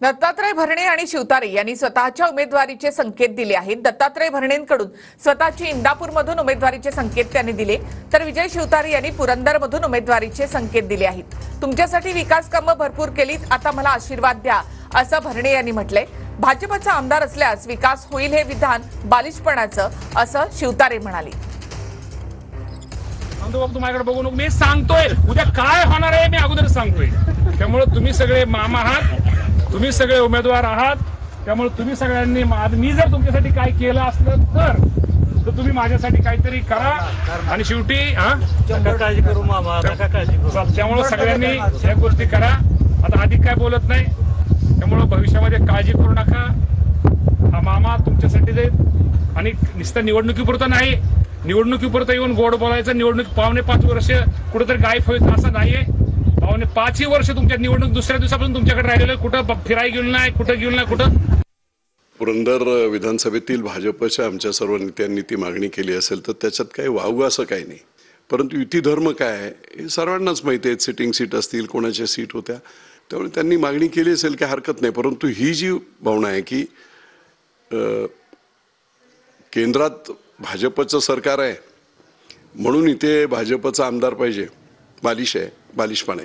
दत्तात्रय भरणे आणि शिवतारे यांनी स्वतःच्या उमेदवारीचे संकेत दिले आहेत। दत्तात्रय भरणेंकडून स्वतःची इंदापूरमधून उमेदवारीचे संकेत त्यांनी दिले, तर विजय शिवतारे यांनी पुरंदरमधून उमेदवारीचे संकेत दिले आहेत। तुमच्यासाठी विकास कामं भरपूर केलीत, आता मला आशीर्वाद द्या, असं भरणे यांनी म्हटलंय। भाजपचा आमदार असल्यास विकास होईल हे विधान बालिशपणाचं, असं शिवतारे म्हणाले। तुम्हाकडे बघून मी सांगतोय उद्या काय होणार आहे मी अगोदर सांगतोय। त्यामुळे तुम्ही सगळे मामा आहात, तुम्ही सगळे उमेदवार आहात, त्यामुळे तुम्ही सगळ्यांनी मी जर तुमच्यासाठी काय केलं असलं तर तुम्ही माझ्यासाठी काहीतरी करा आणि शेवटी काळजी करू मामा, काळजी करू। त्यामुळे सगळ्यांनी या गोष्टी करा। आता अधिक काय बोलत नाही, त्यामुळे भविष्यामध्ये काळजी करू नका। हा मामा तुमच्यासाठी जाईल आणि नुसतं निवडणुकीपुरतं नाही, निवडणुकीपुरतं येऊन गोड बोलायचं, निवडणूक पावणे 5 वर्ष कुठेतरी गायब व्हायचं असं नाहीये। पावणे 5 वर्ष तुमच्या निवडणूक दुसऱ्या दिवसापासून तुमच्याकडे राहिलेलं, कुठं फिराय गेलो नाही, कुठं गेलो नाही, कुठं। पुरंदर विधानसभेतील भाजपच्या आमच्या सर्व नेत्यांनी ती मागणी केली असेल तर त्याच्यात काही वावगं असं काही नाही, परंतु युती धर्म काय आहे हे सर्वांनाच माहिती आहे। सिटिंग सीट असतील, कोणाच्या सीट होत्या, त्यामुळे त्यांनी मागणी केली असेल काही हरकत नाही। परंतु ही जी भावना आहे की केंद्रात भाजपचं सरकार आहे म्हणून इथे भाजपचा आमदार पाहिजे, बालिश आहे, बालिशपण आहे।